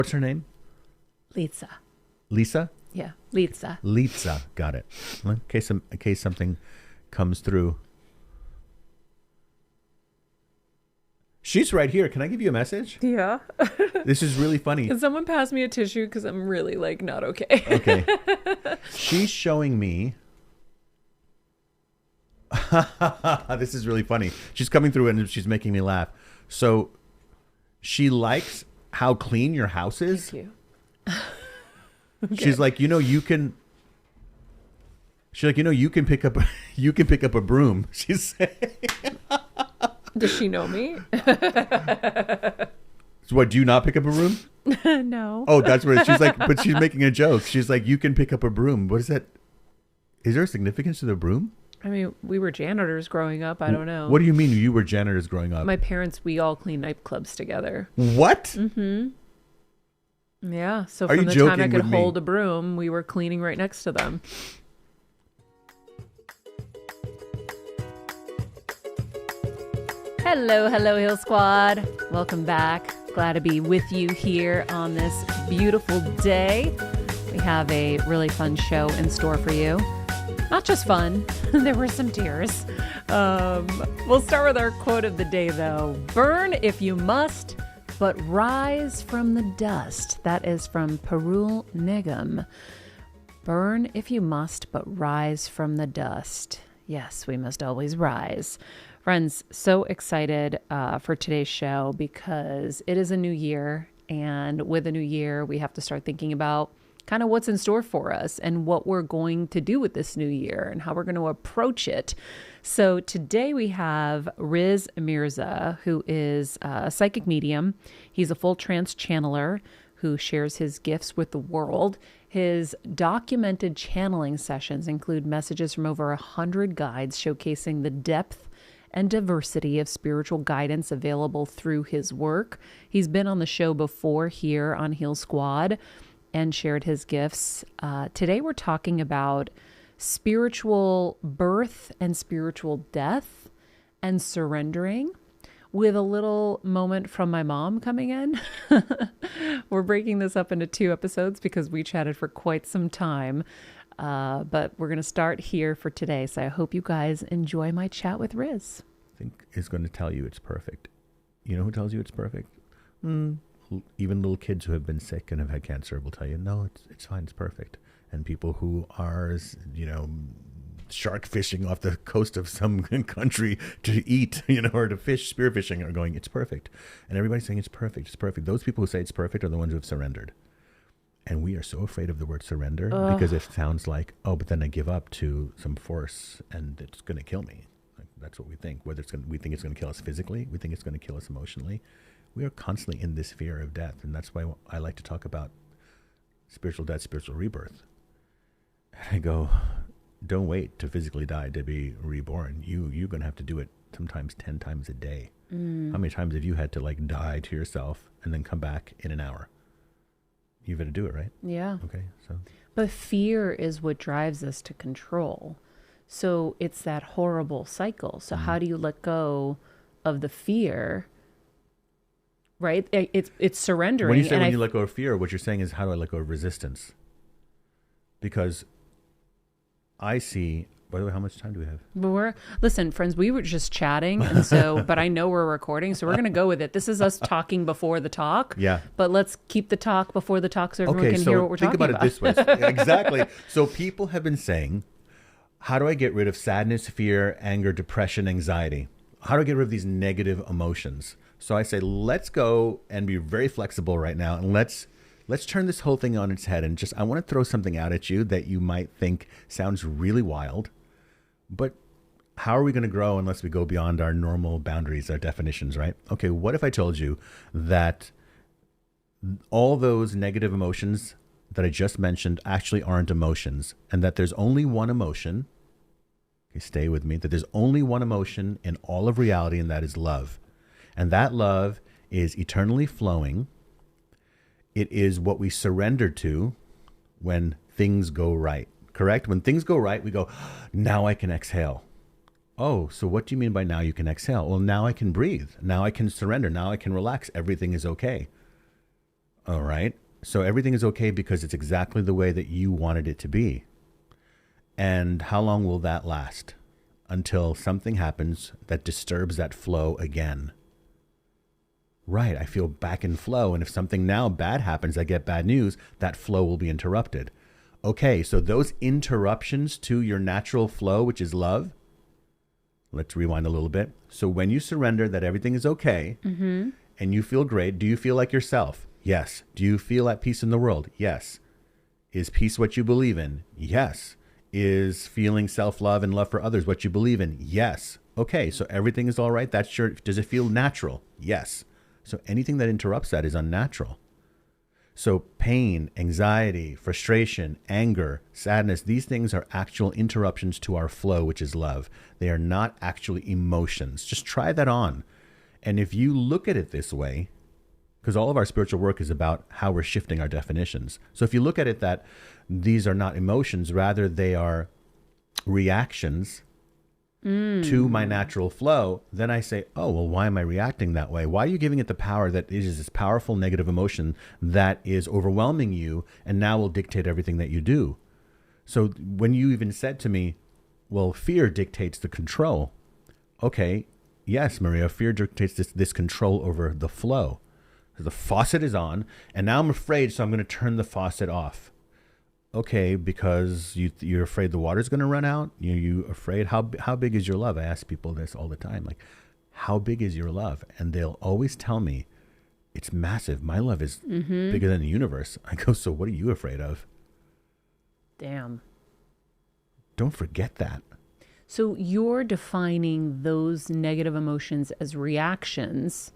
What's her name? Litsa. Lisa? Yeah, Litsa. Litsa. Got it. Well, in case something comes through. She's right here. Can I give you a message? Yeah. This is really funny. Can someone pass me a tissue? Because I'm really like not okay. Okay. She's showing me. This is really funny. She's coming through and she's making me laugh. So she likes how clean your house is. Thank you. Okay. She's like, you can. She's like, you can pick up a broom. She's saying. Does she know me? So what? Do you not pick up a broom? No. Oh, that's what she's like. But she's making a joke. She's like, you can pick up a broom. What is that? Is there a significance to the broom? I mean, we were janitors growing up. I don't know. What do you mean you were janitors growing up? My parents, we all cleaned nightclubs together. What? Mm-hmm. Yeah. So Are from you the joking time I could with me? hold a broom, we were cleaning right next to them. Hello, Hill Squad. Welcome back. Glad to be with you here on this beautiful day. We have a really fun show in store for you. Not just fun, there were some tears. We'll start with our quote of the day, though. Burn if you must, but rise from the dust. That is from Parul Nigam. Burn if you must, but rise from the dust. Yes, we must always rise. Friends, so excited for today's show because it is a new year. And with a new year, we have to start thinking about kind of what's in store for us and what we're going to do with this new year and how we're going to approach it. So today we have Riz Mirza, who is a psychic medium. He's a full trance channeler who shares his gifts with the world. His documented channeling sessions include messages from over 100 guides showcasing the depth and diversity of spiritual guidance available through his work. He's been on the show before here on Heal Squad and shared his gifts. Today we're talking about spiritual birth and spiritual death and surrendering, with a little moment from my mom coming in. We're breaking this up into 2 episodes because we chatted for quite some time. But we're going to start here for today. So I hope you guys enjoy my chat with Riz. I think is going to tell you it's perfect. You know who tells you it's perfect? Even little kids who have been sick and have had cancer will tell you, no, it's fine, it's perfect. And people who are, shark fishing off the coast of some country to eat, or to fish, spearfishing, are going, it's perfect. And everybody's saying it's perfect, it's perfect. Those people who say it's perfect are the ones who have surrendered. And we are so afraid of the word surrender because it sounds like, oh, but then I give up to some force and it's going to kill me. Like, that's what we think. We think it's going to kill us physically. We think it's going to kill us emotionally. We are constantly in this fear of death. And that's why I like to talk about spiritual death, spiritual rebirth. And I go, don't wait to physically die to be reborn. You're going to have to do it sometimes 10 times a day. How many times have you had to die to yourself and then come back in an hour? You've got to do it, right? Yeah. Okay. So, but fear is what drives us to control. So it's that horrible cycle. So how do you let go of the fear? Right? It's surrendering. When you say when you let go of fear, what you're saying is, how do I let go of resistance? Because I see. By the way, how much time do we have? But listen, friends, we were just chatting, and so, but I know we're recording, so we're going to go with it. This is us talking before the talk. Yeah. But let's keep the talk before the talk so everyone can so hear what we're talking about. Think about it this way. Exactly. So people have been saying, how do I get rid of sadness, fear, anger, depression, anxiety? How do I get rid of these negative emotions? So I say, let's go and be very flexible right now, and let's turn this whole thing on its head. And I want to throw something out at you that you might think sounds really wild. But how are we going to grow unless we go beyond our normal boundaries, our definitions, right? Okay, what if I told you that all those negative emotions that I just mentioned actually aren't emotions, and that there's only one emotion, okay, stay with me, that there's only one emotion in all of reality, and that is love. And that love is eternally flowing. It is what we surrender to when things go right. Correct? When things go right, we go, now I can exhale. Oh, so what do you mean by now you can exhale? Well, now I can breathe. Now I can surrender. Now I can relax. Everything is okay. All right. So everything is okay because it's exactly the way that you wanted it to be. And how long will that last? Until something happens that disturbs that flow again. Right, I feel back in flow. And if something now bad happens, I get bad news, that flow will be interrupted. Okay, so those interruptions to your natural flow, which is love, let's rewind a little bit. So when you surrender that everything is okay and you feel great, do you feel like yourself? Yes. Do you feel at peace in the world? Yes. Is peace what you believe in? Yes. Is feeling self-love and love for others what you believe in? Yes. Okay, so everything is all right. That's your, does it feel natural? Yes. So anything that interrupts that is unnatural. So pain, anxiety, frustration, anger, sadness, these things are actual interruptions to our flow, which is love. They are not actually emotions. Just try that on. And if you look at it this way, because all of our spiritual work is about how we're shifting our definitions. So if you look at it that these are not emotions, rather they are reactions to my natural flow, then I say, oh, well, why am I reacting that way? Why are you giving it the power that it is this powerful negative emotion that is overwhelming you and now will dictate everything that you do? So when you even said to me, well, fear dictates the control. Okay, yes, Maria, fear dictates this control over the flow. The faucet is on, and now I'm afraid, so I'm going to turn the faucet off. Okay, because you're afraid the water's going to run out? You afraid? How big is your love? I ask people this all the time. Like, how big is your love? And they'll always tell me, it's massive. My love is bigger than the universe. I go, so what are you afraid of? Damn. Don't forget that. So you're defining those negative emotions as reactions.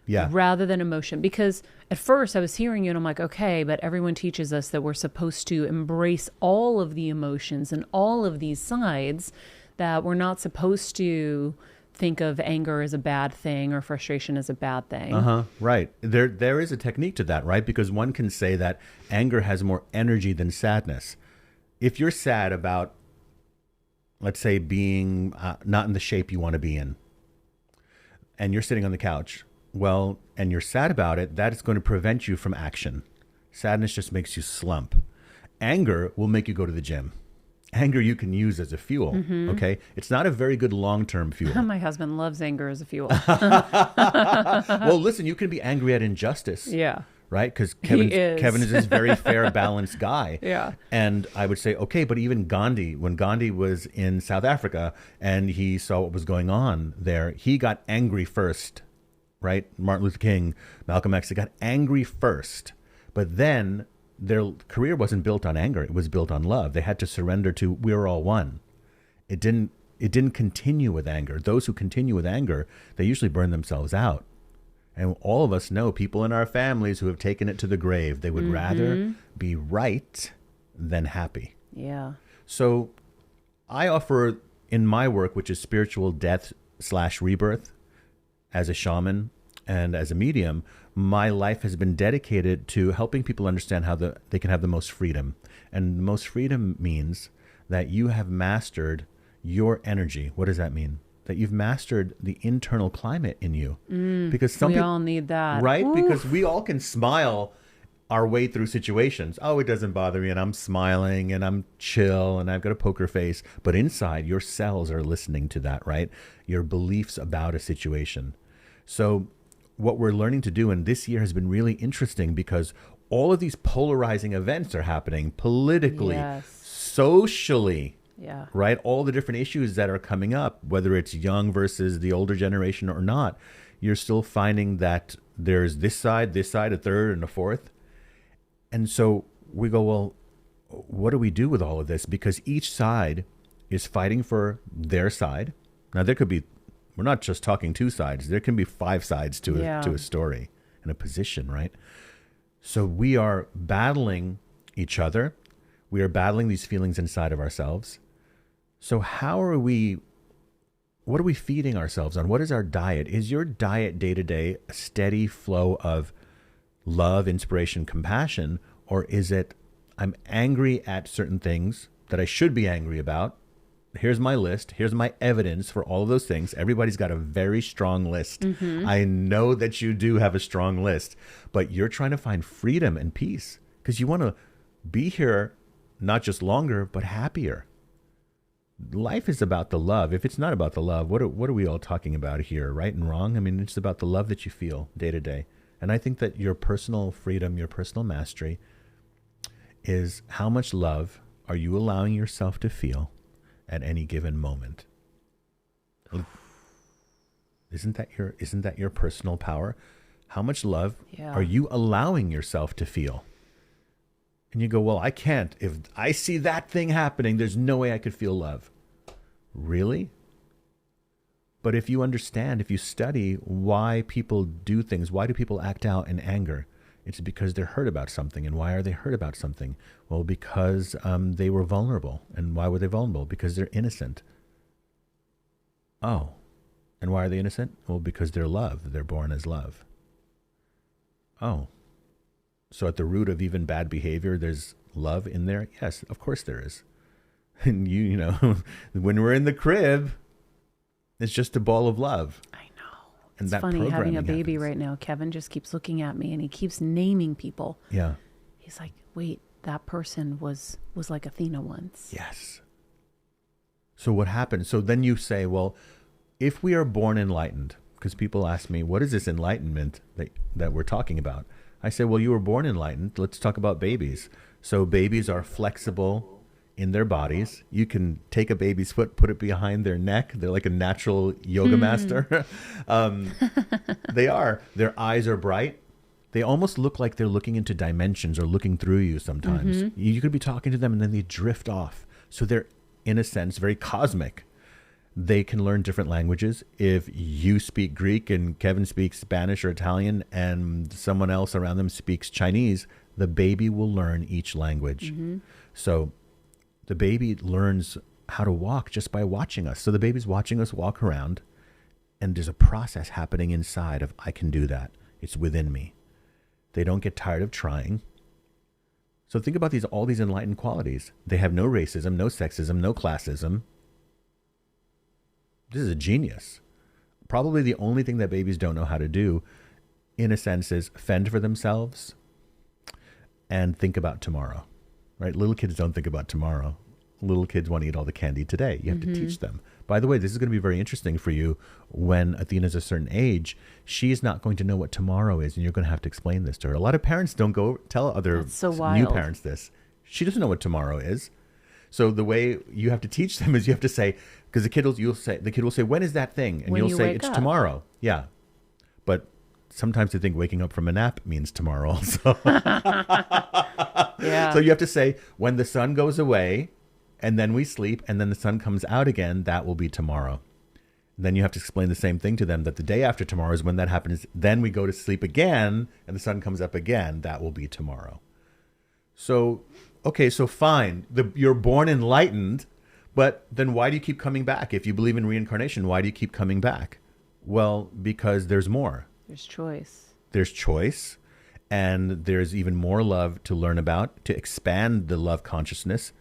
Yeah. Rather than emotion. Because at first I was hearing you and I'm like, okay, but everyone teaches us that we're supposed to embrace all of the emotions and all of these sides, that we're not supposed to think of anger as a bad thing or frustration as a bad thing. Right. There is a technique to that, right? Because one can say that anger has more energy than sadness. If you're sad about, let's say, being not in the shape you want to be in, and you're sitting on the couch, well, and you're sad about it, that is going to prevent you from action. Sadness just makes you slump. Anger will make you go to the gym. Anger you can use as a fuel, okay? It's not a very good long-term fuel. My husband loves anger as a fuel. Well, listen, you can be angry at injustice. Yeah. Right? Because Kevin is this very fair, balanced guy. Yeah. And I would say, okay, but even Gandhi, when Gandhi was in South Africa and he saw what was going on there, he got angry first. Right? Martin Luther King, Malcolm X, they got angry first. But then their career wasn't built on anger. It was built on love. They had to surrender to, we're all one. It didn't continue with anger. Those who continue with anger, they usually burn themselves out. And all of us know people in our families who have taken it to the grave. They would rather be right than happy. Yeah. So I offer in my work, which is spiritual death/rebirth, as a shaman and as a medium, my life has been dedicated to helping people understand how they can have the most freedom. And the most freedom means that you have mastered your energy. What does that mean? That you've mastered the internal climate in you. Because some people all need that. Right? Oof. Because we all can smile our way through situations. Oh, it doesn't bother me, and I'm smiling and I'm chill and I've got a poker face. But inside, your cells are listening to that, right? Your beliefs about a situation. So what we're learning to do, and this year has been really interesting because all of these polarizing events are happening politically, socially, right? All the different issues that are coming up, whether it's young versus the older generation or not, you're still finding that there's this side, a third, and a fourth. And so we go, well, what do we do with all of this? Because each side is fighting for their side. Now, there could be, we're not just talking two sides. There can be 5 sides to a story and a position, right? So we are battling each other. We are battling these feelings inside of ourselves. So what are we feeding ourselves on? What is our diet? Is your diet day to day a steady flow of love, inspiration, compassion? Or is it, I'm angry at certain things that I should be angry about, here's my list. Here's my evidence for all of those things. Everybody's got a very strong list. I know that you do have a strong list, but you're trying to find freedom and peace because you want to be here not just longer, but happier. Life is about the love. If it's not about the love, what are we all talking about here? Right and wrong? I mean, it's about the love that you feel day to day. And I think that your personal freedom, your personal mastery is how much love are you allowing yourself to feel at any given moment. Isn't that your personal power? How much love are you allowing yourself to feel? And you go, well, I can't. If I see that thing happening, there's no way I could feel love. Really? But if you understand, if you study why people do things, why do people act out in anger? It's because they're hurt about something. And why are they hurt about something? Well, because they were vulnerable. And why were they vulnerable? Because they're innocent. Oh. And why are they innocent? Well, because they're love. They're born as love. Oh. So at the root of even bad behavior, there's love in there? Yes, of course there is. And you know, when we're in the crib, it's just a ball of love. I know. And it's that funny having a baby happens. right now. Kevin just keeps looking at me and he keeps naming people. Yeah. He's like, wait, that person was like Athena once. Yes. So what happens? So then you say, well, if we are born enlightened, because people ask me, what is this enlightenment that we're talking about? I say, well, you were born enlightened. Let's talk about babies. So babies are flexible in their bodies. You can take a baby's foot, put it behind their neck. They're like a natural yoga master. They are. Their eyes are bright. They almost look like they're looking into dimensions or looking through you sometimes. You could be talking to them and then they drift off. So they're, in a sense, very cosmic. They can learn different languages. If you speak Greek and Kevin speaks Spanish or Italian and someone else around them speaks Chinese, the baby will learn each language. So the baby learns how to walk just by watching us. So the baby's watching us walk around and there's a process happening inside of, I can do that. It's within me. They don't get tired of trying. So think about all these enlightened qualities. They have no racism, no sexism, no classism. This is a genius. Probably the only thing that babies don't know how to do, in a sense, is fend for themselves and think about tomorrow, right? Little kids don't think about tomorrow. Little kids want to eat all the candy today. You have to teach them. By the way, this is going to be very interesting for you when Athena's a certain age. She's not going to know what tomorrow is, and you're going to have to explain this to her. A lot of parents don't go tell other new parents this. She doesn't know what tomorrow is. So the way you have to teach them is you have to say, because the kid will say, when is that thing? And you'll say, it's tomorrow. Yeah. But sometimes they think waking up from a nap means tomorrow also. Yeah. So you have to say, when the sun goes away and then we sleep and then the sun comes out again, that will be tomorrow. And then you have to explain the same thing to them, that the day after tomorrow is when that happens. Then we go to sleep again and the sun comes up again. That will be tomorrow. So, okay, so fine. You're born enlightened. But then why do you keep coming back? If you believe in reincarnation, why do you keep coming back? Well, because there's more. There's choice. There's choice. And there's even more love to learn about, to expand the love consciousness.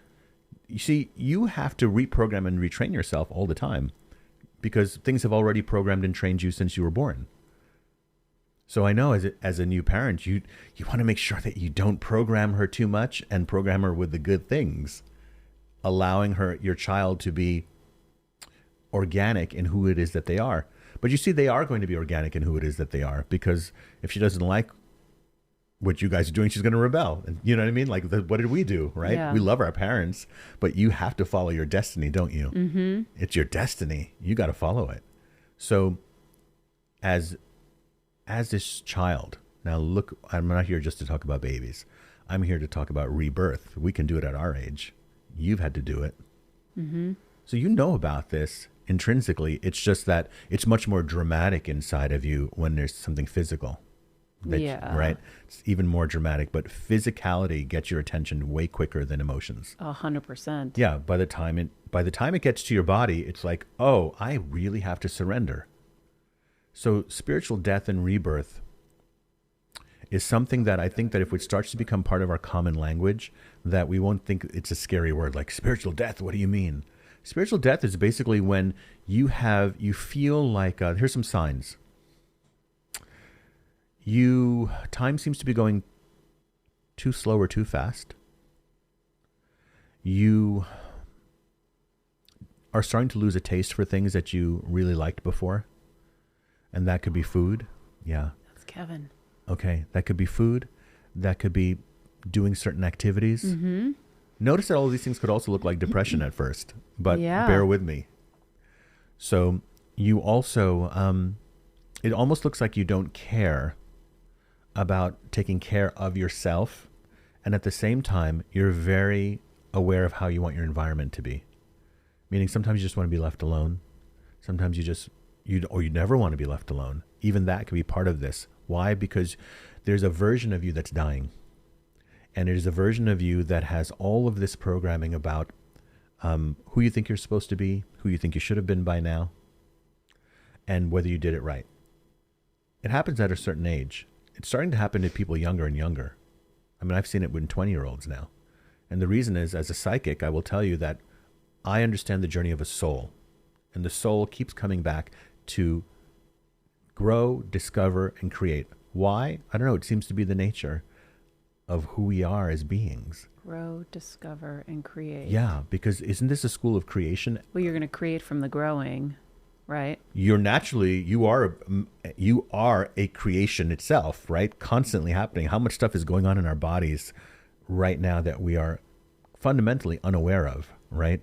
You see, you have to reprogram and retrain yourself all the time because things have already programmed and trained you since you were born. So I know as a new parent, you want to make sure that you don't program her too much and program her with the good things. Allowing your child to be organic in who it is that they are. But you see, they are going to be organic in who it is that they are, because if she doesn't like what you guys are doing, she's going to rebel. And you know what I mean? Like, what did we do, right? Yeah. We love our parents, but you have to follow your destiny, don't you? It's your destiny. You got to follow it. So as this child, now look, I'm not here just to talk about babies. I'm here to talk about rebirth. We can do it at our age. You've had to do it. So you know about this intrinsically. It's just that it's much more dramatic inside of you when there's something physical. Right? It's even more dramatic, but physicality gets your attention way quicker than emotions. 100%. Yeah. By the time it gets to your body, it's like, oh, I really have to surrender. So spiritual death and rebirth is something that I think that if it starts to become part of our common language, that we won't think it's a scary word like spiritual death. What do you mean? Spiritual death is basically when you feel like, here's some signs. Time seems to be going too slow or too fast. You are starting to lose a taste for things that you really liked before. And that could be food. Yeah. That's Kevin. Okay. That could be food. That could be doing certain activities. Mm-hmm. Notice that all of these things could also look like depression at first, but Yeah. bear with me. So you also, it almost looks like you don't care about taking care of yourself. And at the same time, you're very aware of how you want your environment to be. Meaning sometimes you just want to be left alone. Sometimes you never want to be left alone. Even that could be part of this. Why? Because there's a version of you that's dying. And it is a version of you that has all of this programming about who you think you're supposed to be, who you think you should have been by now, and whether you did it right. It happens at a certain age. It's starting to happen to people younger and younger. I mean, I've seen it with 20-year-olds now. And the reason is, as a psychic, I will tell you that I understand the journey of a soul. And the soul keeps coming back to grow, discover, and create. Why? I don't know. It seems to be the nature of who we are as beings. Grow, discover, and create. Yeah, because isn't this a school of creation? Well, you're going to create from the growing, right? You are a creation itself, right? Constantly happening. How much stuff is going on in our bodies right now that we are fundamentally unaware of, right?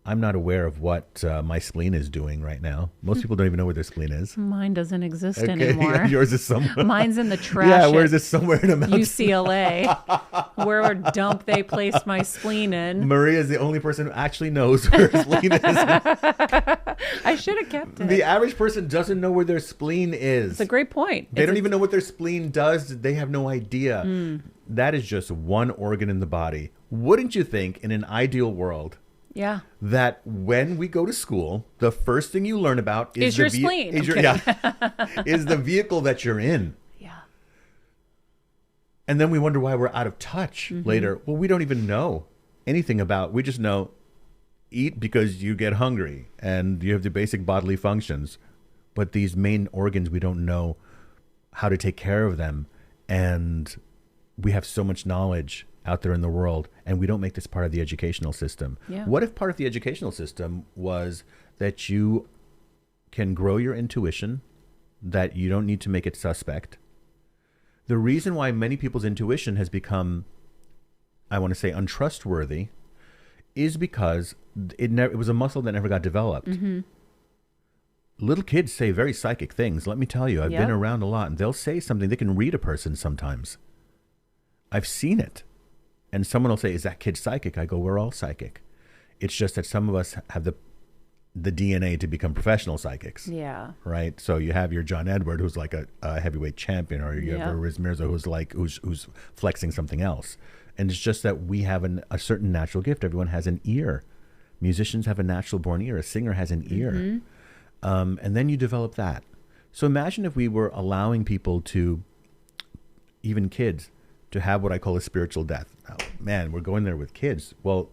I'm not aware of what my spleen is doing right now. Most people don't even know where their spleen is. Mine doesn't exist anymore. Yours is somewhere. Mine's in the trash. Yeah, where is it? Somewhere in a mountain. UCLA, where dump they placed my spleen in. Maria is the only person who actually knows where her spleen is. I should have kept it. The average person doesn't know where their spleen is. It's a great point. They don't even know what their spleen does. They have no idea. That is just one organ in the body. Wouldn't you think, in an ideal world, yeah, that when we go to school, the first thing you learn about is your spleen. Is the vehicle that you're in. Yeah. And then we wonder why we're out of touch later. Well, we don't even know anything about. We just know eat because you get hungry and you have the basic bodily functions. But these main organs, we don't know how to take care of them. And we have so much knowledge out there in the world, and we don't make this part of the educational system. Yeah. What if part of the educational system was that you can grow your intuition, that you don't need to make it suspect? The reason why many people's intuition has become, I want to say, untrustworthy is because it was a muscle that never got developed. Little kids say very psychic things. Let me tell you, I've been around a lot, and they'll say something. They can read a person sometimes. I've seen it. And someone will say, is that kid psychic? I go, we're all psychic. It's just that some of us have the DNA to become professional psychics. Yeah. Right? So you have your John Edward, who's like a heavyweight champion, or you have a Riz Mirza, who's flexing something else. And it's just that we have a certain natural gift. Everyone has an ear. Musicians have a natural born ear. A singer has an ear. And then you develop that. So imagine if we were allowing people to, even kids, to have what I call a spiritual death. Now, man, we're going there with kids. Well,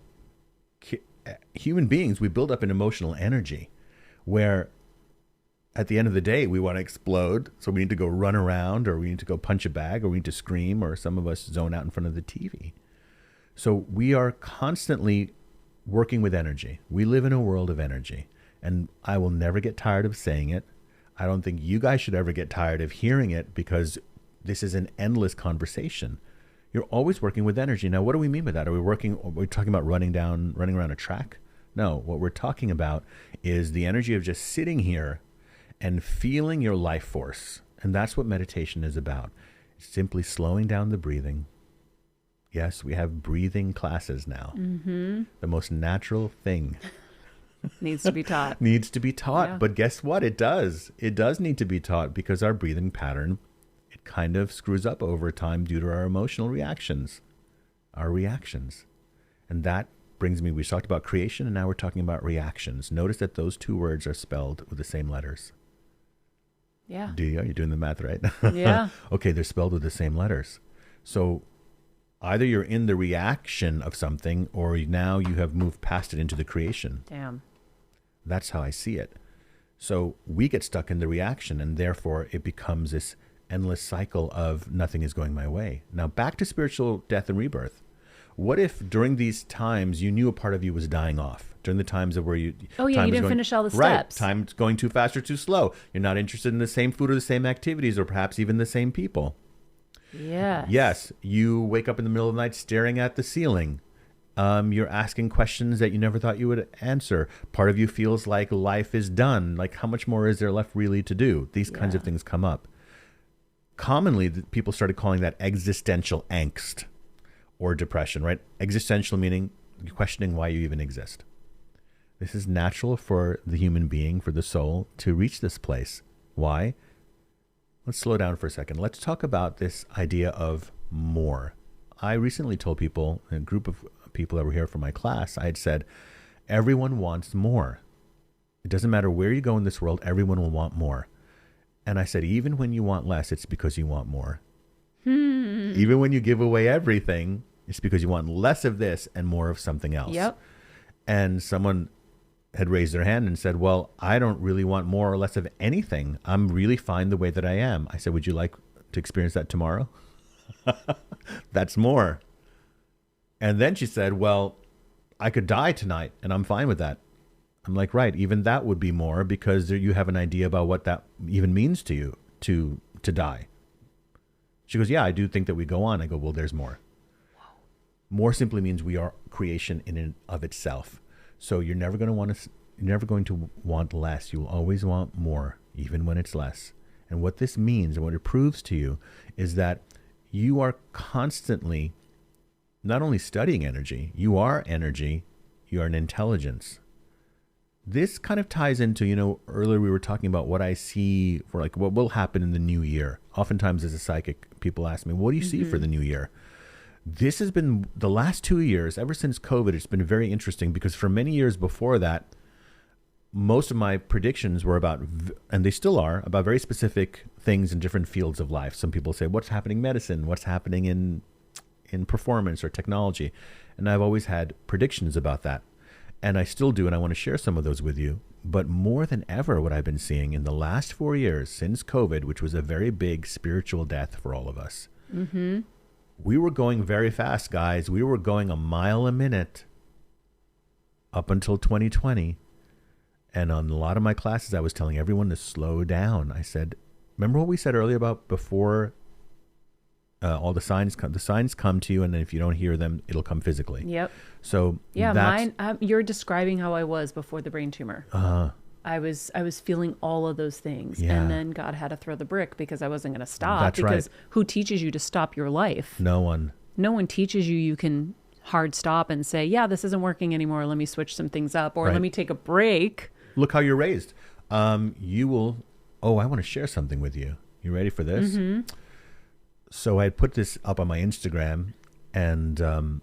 human beings, we build up an emotional energy where at the end of the day, we want to explode. So we need to go run around, or we need to go punch a bag, or we need to scream, or some of us zone out in front of the TV. So we are constantly working with energy. We live in a world of energy. And I will never get tired of saying it. I don't think you guys should ever get tired of hearing it, because this is an endless conversation. You're always working with energy. Are we mean by that? Are we talking about running around a track? No, what we're talking about is the energy of just sitting here and feeling your life force. And that's what meditation is about. It's simply slowing down the breathing. Yes, we have breathing classes now. The most natural thing. Needs to be taught. Needs to be taught. Yeah. But guess what? It does. It does need to be taught, because our breathing pattern, it kind of screws up over time due to our emotional reactions. And that brings me, we talked about creation, and now we're talking about reactions. Notice that those two words are spelled with the same letters. Yeah. You're doing the math right? Yeah. Okay, they're spelled with the same letters. So Either you're in the reaction of something, or now you have moved past it into the creation. Damn. That's how I see it. So we get stuck in the reaction, and therefore it becomes this endless cycle of nothing is going my way. Now back to spiritual death and rebirth. What if during these times you knew a part of you was dying off? During the times of where you... Oh, yeah, you didn't finish all the steps. Right, time's going too fast or too slow. You're not interested in the same food or the same activities, or perhaps even the same people. Yes. Yes, you wake up in the middle of the night staring at the ceiling. You're asking questions that you never thought you would answer. Part of you feels like life is done. Like, how much more is there left really to do? These kinds of things come up. Commonly, people started calling that existential angst or depression, right? Existential meaning you're questioning why you even exist. This is natural for the human being, for the soul, to reach this place. Why? Let's slow down for a second. Let's talk about this idea of more. I recently told people, a group of people that were here for my class, I had said, everyone wants more. It doesn't matter where you go in this world, everyone will want more. And I said, even when you want less, it's because you want more. Even when you give away everything, it's because you want less of this and more of something else. Yep. And someone had raised their hand and said, well, I don't really want more or less of anything. I'm really fine the way that I am. I said, would you like to experience that tomorrow? That's more. And then she said, well, I could die tonight and I'm fine with that. I'm like, right, even that would be more, because you have an idea about what that even means to you to die. She goes, yeah, I do think that we go on. I go, well, there's more. More simply means we are creation in and of itself. So you're never going to want less. You will always want more, even when it's less. And what this means and what it proves to you is that you are constantly not only studying energy, you are energy, you are an intelligence. This kind of ties into, earlier we were talking about what I see for like what will happen in the new year. Oftentimes as a psychic, people ask me, what do you see for the new year? This has been the last 2 years, ever since COVID, it's been very interesting, because for many years before that, most of my predictions were about, and they still are, about very specific things in different fields of life. Some people say, what's happening in medicine? What's happening in performance or technology? And I've always had predictions about that. And I still do, and I want to share some of those with you. But more than ever, what I've been seeing in the last 4 years since COVID, which was a very big spiritual death for all of us, we were going very fast, guys. We were going a mile a minute up until 2020. And on a lot of my classes, I was telling everyone to slow down. I said, remember what we said earlier about before all the signs come? The signs come to you, and then if you don't hear them, it'll come physically. Yep. So yeah, mine. You're describing how I was before the brain tumor. I was feeling all of those things, and then God had to throw the brick because I wasn't going to stop. That's because right. Who teaches you to stop your life? No one. No one teaches you can hard stop and say, yeah, this isn't working anymore. Let me switch some things up, or let me take a break. Look how you're raised. You will. Oh, I want to share something with you. You ready for this? So I put this up on my Instagram, and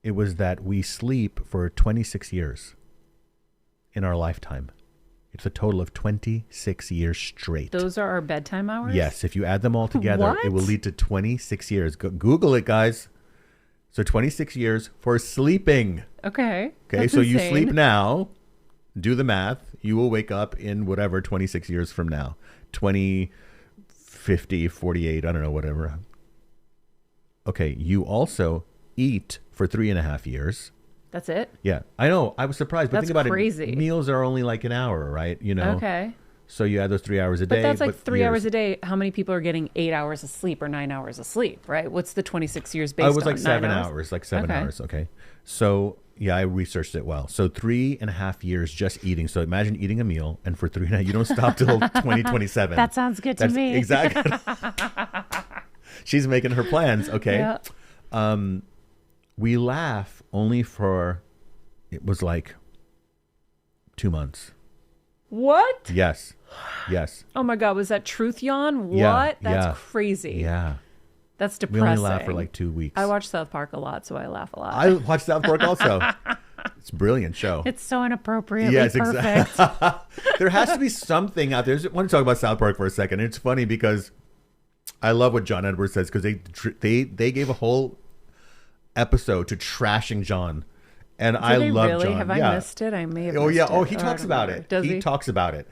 it was that we sleep for 26 years in our lifetime. It's a total of 26 years straight. Those are our bedtime hours? Yes. If you add them all together, it will lead to 26 years. Google it, guys. So 26 years for sleeping. Okay. Okay. So you sleep now. Do the math. You will wake up in whatever 26 years from now. 20, 50, 48, I don't know, whatever. Okay. You also eat for 3.5 years. That's it? Yeah. I know. I was surprised. But that's think about crazy. It. Meals are only like an hour, right? Okay. So you add those 3 hours a day. But that's like 3 hours a day. How many people are getting 8 hours of sleep or 9 hours of sleep, right? What's the 26 years based on? I was like 7 hours, like 7 hours. Okay. So yeah, I researched it well. So 3.5 years just eating. So imagine eating a meal, and for 3.5, you don't stop till 2027. That sounds good to me. Exactly. She's making her plans. Okay. Yeah. We laugh only for, it was like 2 months. What? Yes. Oh my God. Was that truth yawn? What? Yeah, That's crazy. Yeah. That's depressing. We only laugh for like 2 weeks. I watch South Park a lot, so I laugh a lot. I watch South Park also. It's a brilliant show. It's so inappropriately perfect. There has to be something out there. I want to talk about South Park for a second. It's funny because I love what John Edwards says because they gave a whole episode to trashing John. And I love really? John. Have I missed it? I may have missed yeah. it. Oh, he talks about it. Does he? He talks about it.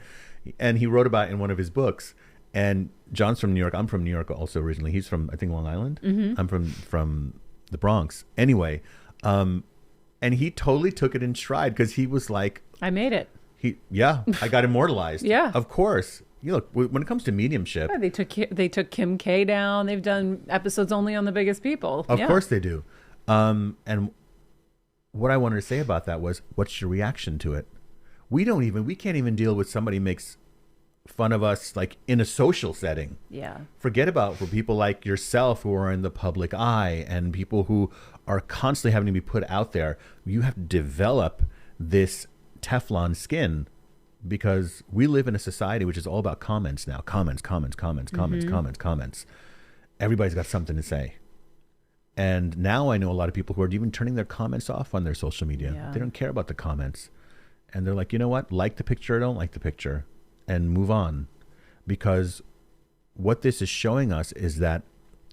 And he wrote about it in one of his books. And John's from New York. I'm from New York also originally. He's from, I think, Long Island. Mm-hmm. I'm from the Bronx. Anyway, and he totally took it in stride because he was like, I made it. I got immortalized. Yeah. Of course. You look, when it comes to mediumship. Yeah, they took Kim K down. They've done episodes only on the biggest people. Of course they do. And what I wanted to say about that was, what's your reaction to it? We can't even deal with somebody makes fun of us like in a social setting. Yeah. Forget about for people like yourself who are in the public eye and people who are constantly having to be put out there. You have to develop this Teflon skin because we live in a society which is all about comments now. Comments. Everybody's got something to say. And now I know a lot of people who are even turning their comments off on their social media. Yeah. They don't care about the comments. And they're like, you know what? Like the picture or don't like the picture. And move on. Because what this is showing us is that,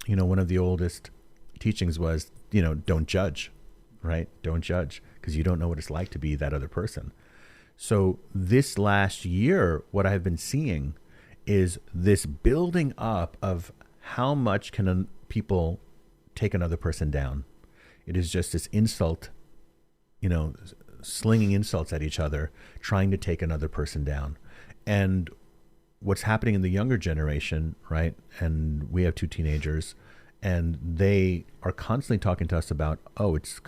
one of the oldest teachings was, don't judge, right? Don't judge because you don't know what it's like to be that other person. So this last year, what I've been seeing is this building up of how much can people take another person down. It is just this insult, slinging insults at each other, trying to take another person down. And what's happening in the younger generation, right? And we have 2 teenagers, and they are constantly talking to us about, it's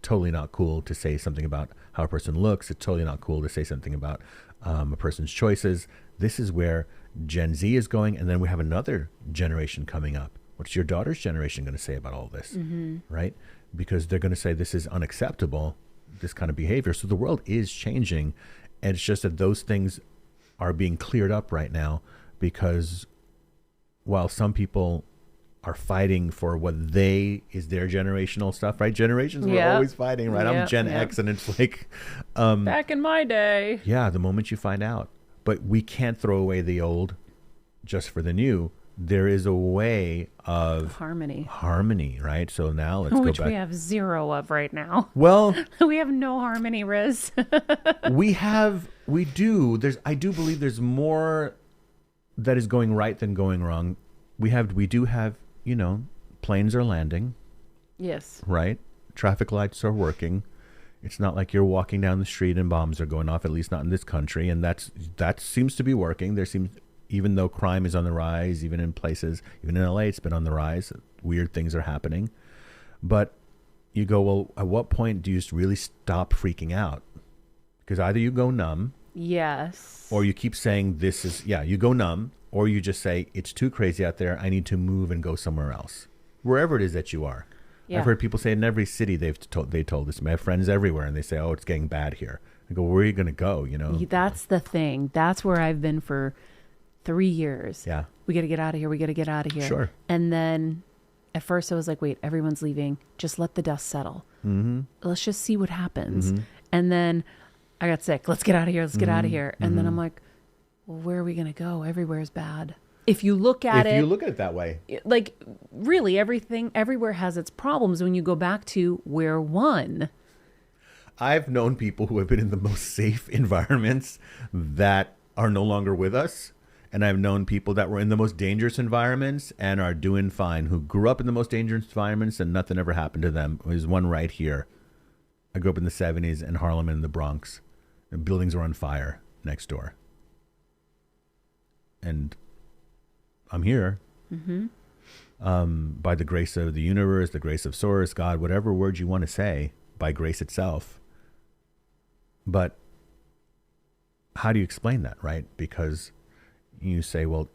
totally not cool to say something about how a person looks. It's totally not cool to say something about a person's choices. This is where Gen Z is going. And then we have another generation coming up. What's your daughter's generation going to say about all this? Mm-hmm. Right? Because they're going to say this is unacceptable, this kind of behavior. So the world is changing. And it's just that those things are being cleared up right now because while some people are fighting for what is their generational stuff, right? Generations were always fighting, right? I'm Gen X and it's like... back in my day. Yeah, the moment you find out. But we can't throw away the old just for the new. There is a way of... Harmony, right? So now let's go back. Which we have zero of right now. Well... we have no harmony, Riz. we do. I do believe there's more that is going right than going wrong. We do have, planes are landing. Yes. Right? Traffic lights are working. It's not like you're walking down the street and bombs are going off, at least not in this country. And that seems to be working. Even though crime is on the rise, even in places, even in LA, it's been on the rise. Weird things are happening. But you go, well, at what point do you just really stop freaking out? Because either you go numb. Yes. Or you keep saying you go numb. Or you just say, it's too crazy out there. I need to move and go somewhere else. Wherever it is that you are. Yeah. I've heard people say in every city they told this. I have friends everywhere and they say, it's getting bad here. I go, where are you going to go? That's the thing. That's where I've been for 3 years. Yeah. We got to get out of here. Sure. And then at first I was like, wait, everyone's leaving. Just let the dust settle. Mm-hmm. Let's just see what happens. Mm-hmm. And then I got sick. Let's get out of here. And then I'm like, well, where are we going to go? Everywhere is bad. If you look at it that way, like really everything everywhere has its problems when you go back to where one. I've known people who have been in the most safe environments that are no longer with us. And I've known people that were in the most dangerous environments and are doing fine, who grew up in the most dangerous environments and nothing ever happened to them. There's one right here. I grew up in the 70s in Harlem and in the Bronx. The buildings were on fire next door. And I'm here. Mm-hmm. By the grace of the universe, the grace of source, God, whatever word you want to say, by grace itself. But how do you explain that, right? Because you say, well,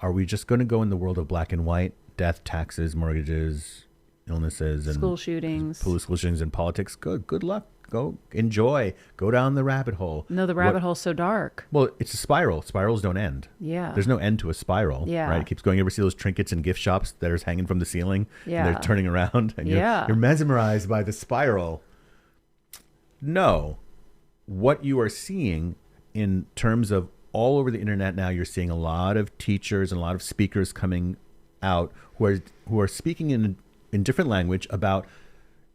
are we just going to go in the world of black and white, death, taxes, mortgages, illnesses, and school shootings and politics? Good luck. Go enjoy. Go down the rabbit hole. No, the rabbit hole's so dark. Well, it's a spiral. Spirals don't end. Yeah. There's no end to a spiral. Yeah. Right? It keeps going. You ever see those trinkets in gift shops that are hanging from the ceiling? Yeah. And they're turning around and you're mesmerized by the spiral. No. What you are seeing in terms of all over the internet now, you're seeing a lot of teachers and a lot of speakers coming out who are speaking in different language about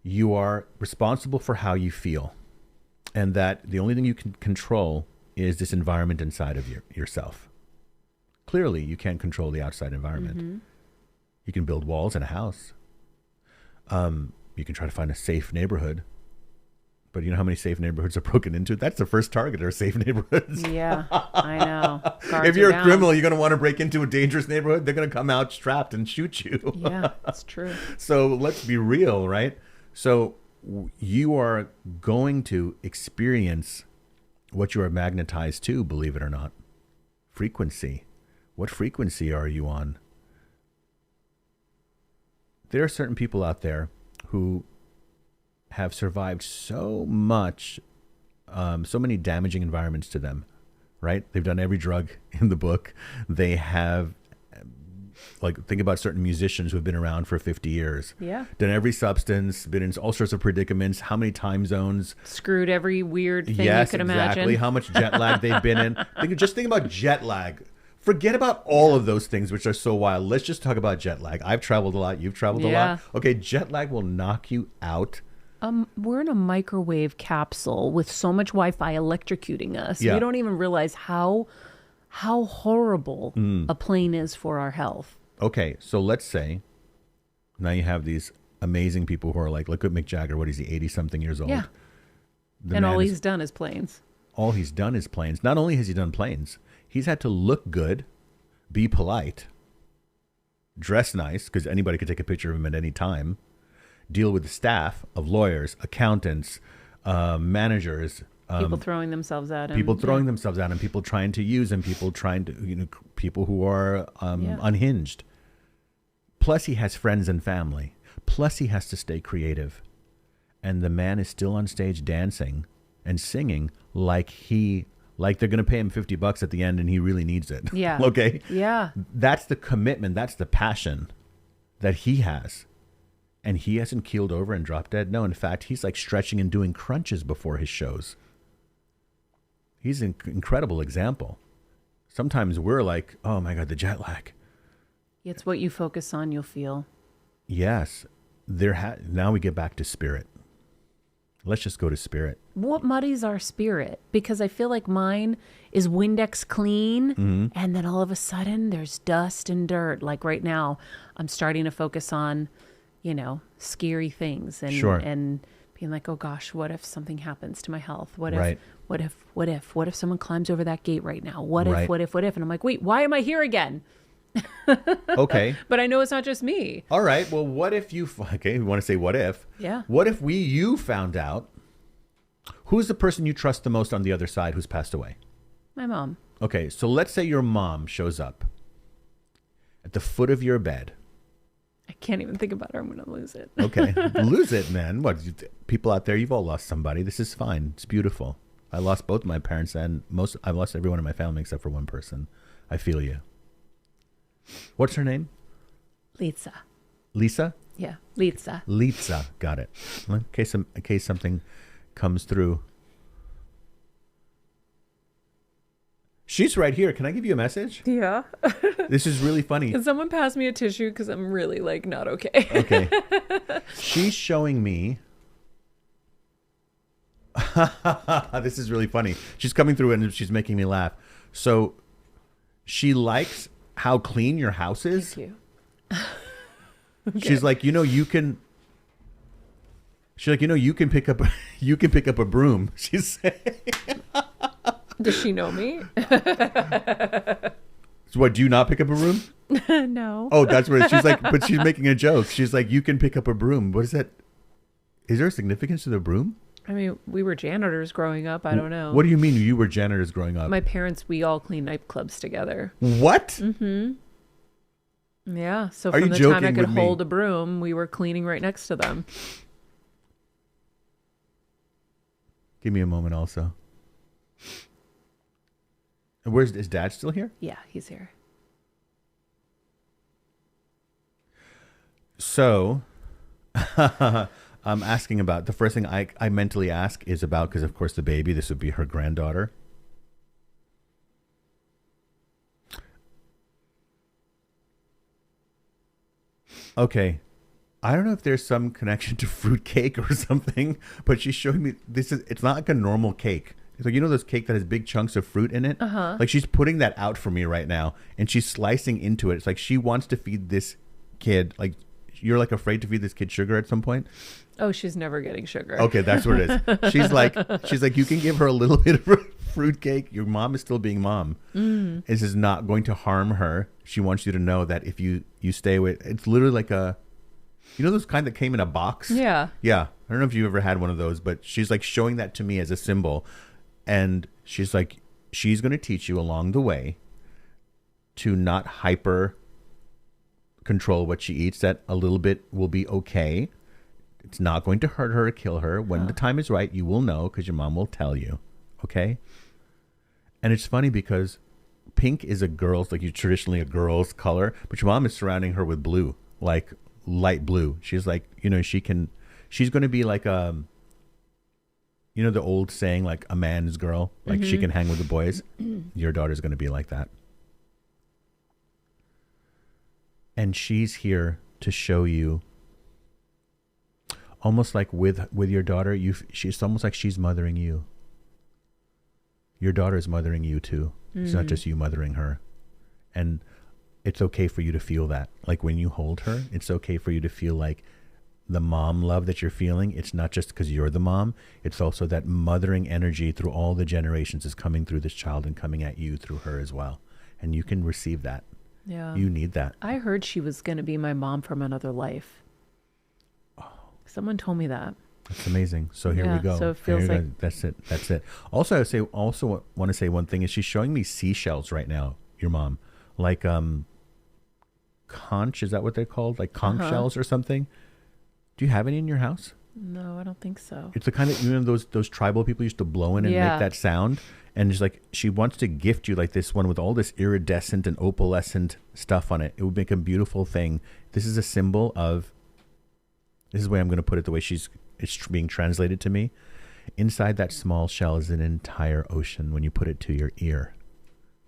you are responsible for how you feel, and that the only thing you can control is this environment inside of yourself. Clearly, you can't control the outside environment. Mm-hmm. You can build walls in a house. You can try to find a safe neighborhood. But you know how many safe neighborhoods are broken into? That's the first target, are safe neighborhoods. Yeah, I know. Guards if you're are a criminal, you're going to want to break into a dangerous neighborhood. They're going to come out strapped and shoot you. Yeah, that's true. So let's be real, right? So you are going to experience what you are magnetized to, believe it or not. Frequency. What frequency are you on? There are certain people out there who have survived so much, so many damaging environments to them, right? They've done every drug in the book. They have, like, think about certain musicians who have been around for 50 years. Yeah. Done every substance, been in all sorts of predicaments, how many time zones. Screwed every weird thing you could imagine. Exactly. How much jet lag they've been in. Just think about jet lag. Forget about all of those things which are so wild. Let's just talk about jet lag. I've traveled a lot. You've traveled a lot. Okay, jet lag will knock you out. We're in a microwave capsule with so much Wi-Fi electrocuting us. Yeah. We don't even realize how horrible a plane is for our health. Okay, so let's say now you have these amazing people who are like, look at Mick Jagger. What is he, 80-something years old? Yeah. And all he's done is planes. All he's done is planes. Not only has he done planes, he's had to look good, be polite, dress nice, because anybody could take a picture of him at any time, deal with the staff of lawyers, accountants, managers, people throwing themselves at him. People throwing themselves at him, people trying to use him, people trying to, people who are unhinged. Plus he has friends and family. Plus he has to stay creative. And the man is still on stage dancing and singing like they're going to pay him $50 at the end and he really needs it. Yeah. Okay? Yeah. That's the commitment. That's the passion that he has. And he hasn't keeled over and dropped dead. No, in fact, he's like stretching and doing crunches before his shows. He's an incredible example. Sometimes we're like, oh my God, the jet lag. It's what you focus on, you'll feel. Yes. Now we get back to spirit. Let's just go to spirit. What muddies our spirit? Because I feel like mine is Windex clean, and then all of a sudden there's dust and dirt. Like right now, I'm starting to focus on, scary things and being like, oh gosh, what if something happens to my health? What if someone climbs over that gate right now? What if? And I'm like, wait, why am I here again? Okay. But I know it's not just me. All right. Well, what if we want to say what if? Yeah. What if you found out who's the person you trust the most on the other side who's passed away? My mom. Okay. So let's say your mom shows up at the foot of your bed. I can't even think about it. I'm going to lose it. Okay. Lose it, man. What? People out there, you've all lost somebody. This is fine. It's beautiful. I lost both my parents and I've lost everyone in my family except for one person. I feel you. What's her name? Lisa. Lisa? Yeah, Lisa. Lisa. Got it. Well, in case something comes through. She's right here. Can I give you a message? Yeah. This is really funny. Can someone pass me a tissue? Because I'm really not okay. Okay. She's showing me. This is really funny. She's coming through and she's making me laugh. So she likes how clean your house is. Thank you. Okay. She's like, you can. She's like, you can pick up a broom. She's saying. Does she know me? So what? Do you not pick up a broom? No. Oh, that's what she's like. But she's making a joke. She's like, you can pick up a broom. What is that? Is there a significance to the broom? I mean, we were janitors growing up. I don't know. What do you mean you were janitors growing up? My parents, we all cleaned nightclubs together. What? Mm-hmm. Yeah. So Are from you the time I joking could with hold me? a broom, we were cleaning right next to them. Give me a moment also. And is Dad still here? Yeah, he's here. So, I'm asking about, the first thing I mentally ask is about, because of course the baby, this would be her granddaughter. Okay. I don't know if there's some connection to fruitcake or something, but she's showing me it's not like a normal cake. It's like, those cake that has big chunks of fruit in it? Uh-huh. Like she's putting that out for me right now and she's slicing into it. It's like she wants to feed this kid. Like you're like afraid to feed this kid sugar at some point. Oh, she's never getting sugar. Okay, that's what it is. She's like, you can give her a little bit of fruitcake. Your mom is still being mom. This is not going to harm her. She wants you to know that if you stay with, it's literally like those kind that came in a box? Yeah. Yeah. I don't know if you've ever had one of those, but she's like showing that to me as a symbol. And she's like, she's going to teach you along the way to not hyper control what she eats, that a little bit will be okay. It's not going to hurt her or kill her. When the time is right, you will know because your mom will tell you. Okay? And it's funny because pink is traditionally a girl's color, but your mom is surrounding her with blue, like light blue. She's like, she's going to be like the old saying, like a man's girl, like she can hang with the boys. Your daughter's going to be like that. And she's here to show you, almost like with your daughter, she's almost like she's mothering you. Your daughter is mothering you too. It's not just you mothering her. And it's okay for you to feel that. Like when you hold her, it's okay for you to feel like the mom love that you're feeling. It's not just because you're the mom. It's also that mothering energy through all the generations is coming through this child and coming at you through her as well. And you can receive that. Yeah. You need that. I heard she was going to be my mom from another life. Someone told me that. That's amazing. So here we go. So it feels like that's it. Also, want to say one thing is she's showing me seashells right now. Your mom, like conch, is that what they're called? Like conch shells or something? Do you have any in your house? No, I don't think so. It's the kind that those tribal people used to blow in and make that sound. And it's like she wants to gift you like this one with all this iridescent and opalescent stuff on it. It would make a beautiful thing. This is a symbol of. This is the way I'm going to put it. The way it's being translated to me. Inside that small shell is an entire ocean. When you put it to your ear,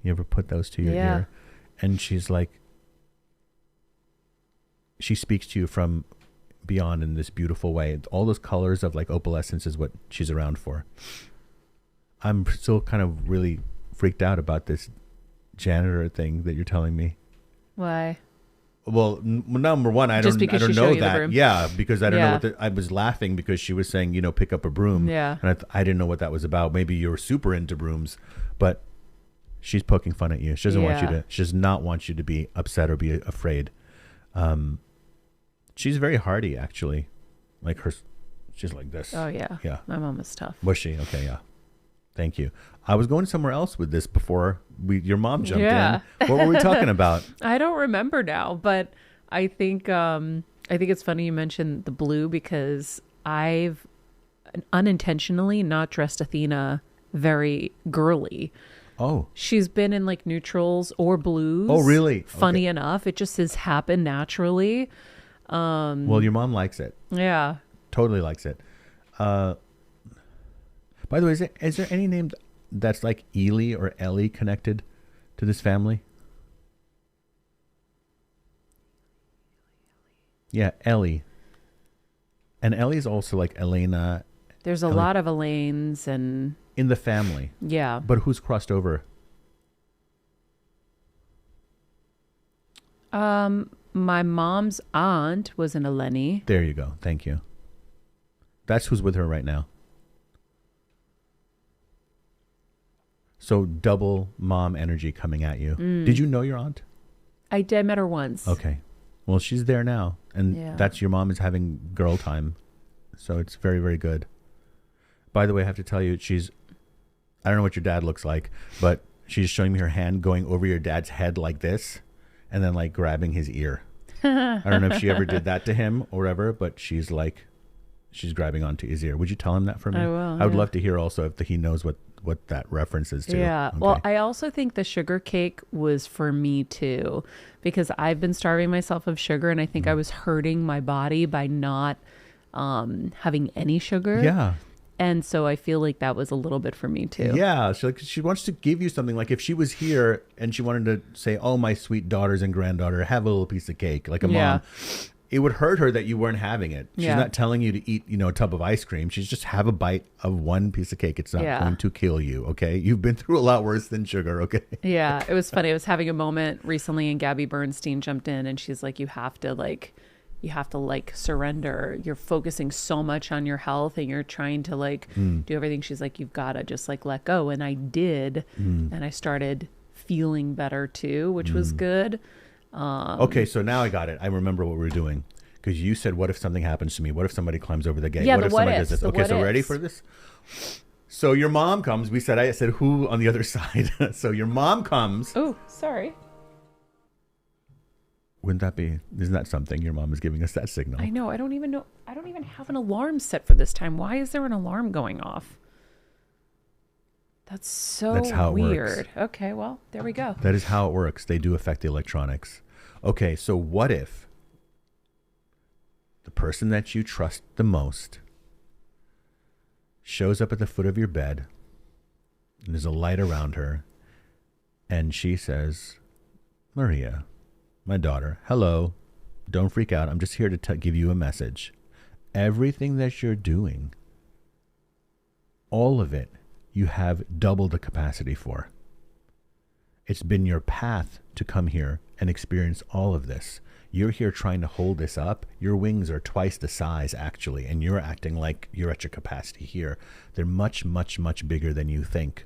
you ever put those to your ear? And she's like, she speaks to you from beyond in this beautiful way. All those colors of like opalescence is what she's around for. I'm still kind of really freaked out about this janitor thing that you're telling me. Why? Well, number one, I don't know that. Yeah, because I don't know I was laughing because she was saying, pick up a broom. Yeah. And I didn't know what that was about. Maybe you're super into brooms, but she's poking fun at you. She does not want you to be upset or be afraid. She's very hardy, actually. Like she's like this. Oh, yeah. Yeah. My mom is tough. Was she? Okay, yeah. Thank you. I was going somewhere else with this before your mom jumped in. What were we talking about? I don't remember now, but I think it's funny you mentioned the blue because I've unintentionally not dressed Athena very girly. Oh. She's been in like neutrals or blues. Oh, really? Funny enough. It just has happened naturally. Well, your mom likes it. Yeah. Totally likes it. By the way, is there any name that's like Ely or Ellie connected to this family? Yeah, Ellie. And Ellie's also like Elena. There's a lot of Elaines and in the family. Yeah. But who's crossed over? My mom's aunt was an Eleni. There you go. Thank you. That's who's with her right now. So double mom energy coming at you. Did you know your aunt? I met her once. Okay. Well, she's there now. And that's your mom is having girl time. So it's very, very good. By the way, I have to tell you, I don't know what your dad looks like, but she's showing me her hand going over your dad's head like this and then like grabbing his ear. I don't know if she ever did that to him or whatever, but she's grabbing onto his ear. Would you tell him that for me? I will. I would love to hear also if he knows what that reference is to. Yeah. Okay. Well, I also think the sugar cake was for me too, because I've been starving myself of sugar and I think I was hurting my body by not having any sugar. Yeah. And so I feel like that was a little bit for me too. Yeah. She wants to give you something. Like if she was here and she wanted to say, oh, my sweet daughters and granddaughter, have a little piece of cake, like a mom. it would hurt her that you weren't having it. She's Yeah. not telling you to eat, a tub of ice cream. She's just have a bite of one piece of cake. It's not Yeah. going to kill you, okay? You've been through a lot worse than sugar, okay? Yeah, it was funny. I was having a moment recently and Gabby Bernstein jumped in and she's like, you have to surrender. You're focusing so much on your health and you're trying to do everything. She's like, you've got to just let go. And I did. And I started feeling better too, which was good. Okay, so now I got it. I remember what we were doing. Because you said, what if something happens to me? What if somebody climbs over the gate? Yeah, what the if what somebody ifs, does this? the Okay, what so ready ifs. for this? So your mom comes. I said, who on the other side? So your mom comes. Oh, sorry. Isn't that something? Your mom is giving us that signal. I know. I don't even have an alarm set for this time. Why is there an alarm going off? That's how it weird. works. Okay, well, there we go. That is how it works. They do affect the electronics. Okay, so what if the person that you trust the most shows up at the foot of your bed and there's a light around her and she says, Maria, my daughter, hello, don't freak out. I'm just here to give you a message. Everything that you're doing, all of it, you have double the capacity for. It's been your path to come here and experience all of this. You're here trying to hold this up. Your wings are twice the size, actually, and you're acting like you're at your capacity here. They're much, much, much bigger than you think.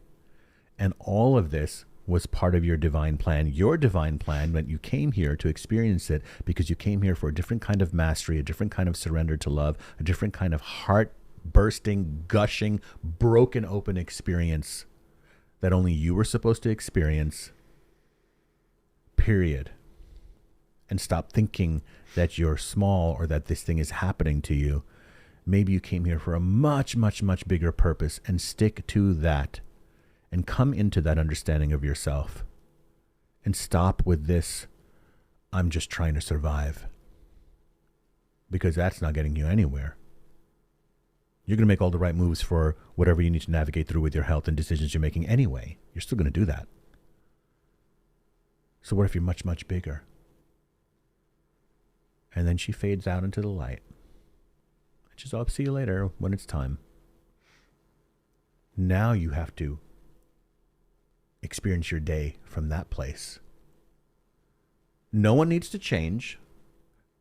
And all of this was part of your divine plan. Your divine plan meant you came here to experience it because you came here for a different kind of mastery, a different kind of surrender to love, a different kind of heart-bursting, gushing, broken open experience that only you were supposed to experience, period. And stop thinking that you're small or that this thing is happening to you. Maybe you came here for a much, much, much bigger purpose, and stick to that and come into that understanding of yourself and stop with this, I'm just trying to survive, because that's not getting you anywhere. You're going to make all the right moves for whatever you need to navigate through with your health and decisions you're making anyway. You're still going to do that. So what if you're much, much bigger? And then she fades out into the light. And she's, I'll see you later when it's time. Now you have to experience your day from that place. No one needs to change.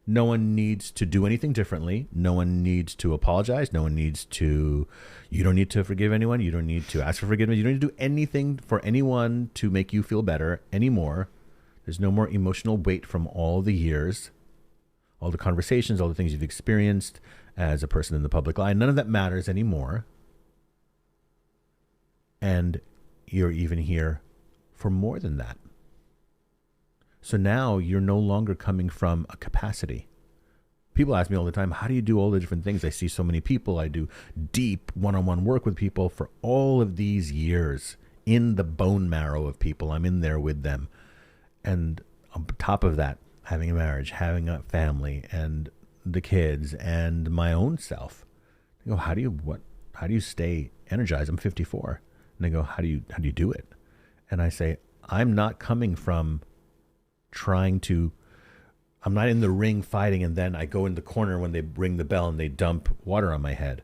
No one needs to do anything differently. No one needs to apologize. You don't need to forgive anyone. You don't need to ask for forgiveness. You don't need to do anything for anyone to make you feel better anymore. There's no more emotional weight from all the years, all the conversations, all the things you've experienced as a person in the public eye. None of that matters anymore. And you're even here for more than that. So now you're no longer coming from a capacity. People ask me all the time, how do you do all the different things? I see so many people. I do deep one-on-one work with people for all of these years, in the bone marrow of people. I'm in there with them. And on top of that, having a marriage, having a family, and the kids, and my own self. I go, how do you stay energized? I'm 54. And they go, how do you do it? And I say, I'm not coming from I'm not in the ring fighting and then I go in the corner when they ring the bell and they dump water on my head.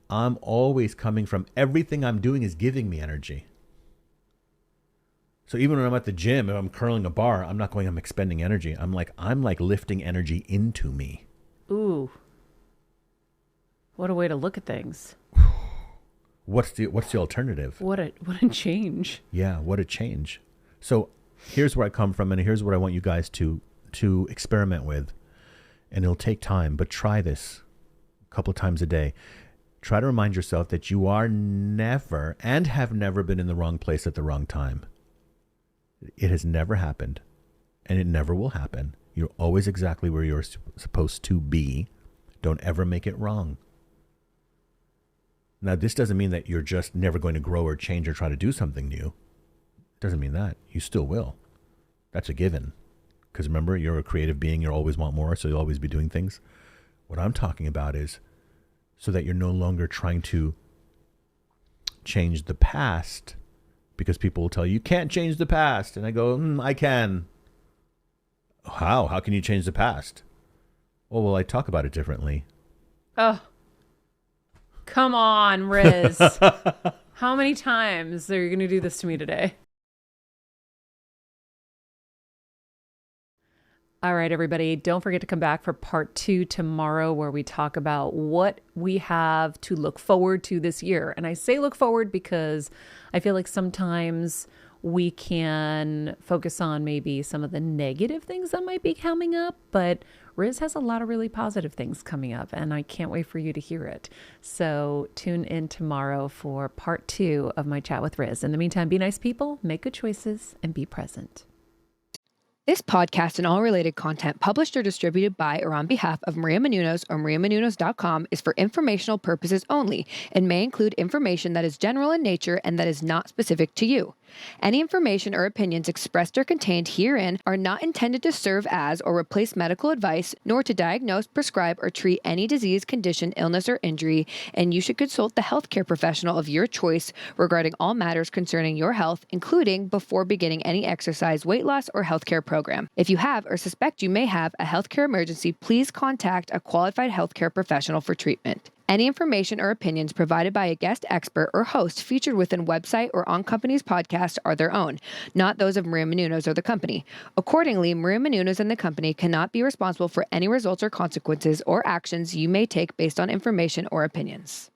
I'm always coming from everything I'm doing is giving me energy. So even when I'm at the gym, if I'm curling a bar, I'm not going, I'm expending energy. I'm like lifting energy into me. Ooh. What a way to look at things. What's the alternative? What a change. Yeah, what a change. So here's where I come from, and here's what I want you guys to experiment with. And it'll take time, but try this a couple of times a day. Try to remind yourself that you are never and have never been in the wrong place at the wrong time. It has never happened, and it never will happen. You're always exactly where you're supposed to be. Don't ever make it wrong. Now, this doesn't mean that you're just never going to grow or change or try to do something new. It doesn't mean that. You still will. That's a given. Because remember, you're a creative being. You'll always want more, so you'll always be doing things. What I'm talking about is so that you're no longer trying to change the past, because people will tell you can't change the past. And I go, I can. How? How can you change the past? Oh, well, I talk about it differently. Oh, come on, Riz. How many times are you going to do this to me today? All right, everybody, don't forget to come back for part 2 tomorrow, where we talk about what we have to look forward to this year. And I say look forward because I feel like sometimes we can focus on maybe some of the negative things that might be coming up, but Riz has a lot of really positive things coming up, and I can't wait for you to hear it. So tune in tomorrow for part 2 of my chat with Riz. In the meantime, be nice people, make good choices, and be present. This podcast and all related content published or distributed by or on behalf of Maria Menounos or mariamenounos.com is for informational purposes only and may include information that is general in nature and that is not specific to you. Any information or opinions expressed or contained herein are not intended to serve as or replace medical advice, nor to diagnose, prescribe, or treat any disease, condition, illness, or injury, and you should consult the healthcare professional of your choice regarding all matters concerning your health, including before beginning any exercise, weight loss, or healthcare program. If you have or suspect you may have a healthcare emergency, please contact a qualified healthcare professional for treatment. Any information or opinions provided by a guest expert or host featured within website or on company's podcast are their own, not those of Maria Menounos or the company. Accordingly, Maria Menounos and the company cannot be responsible for any results or consequences or actions you may take based on information or opinions.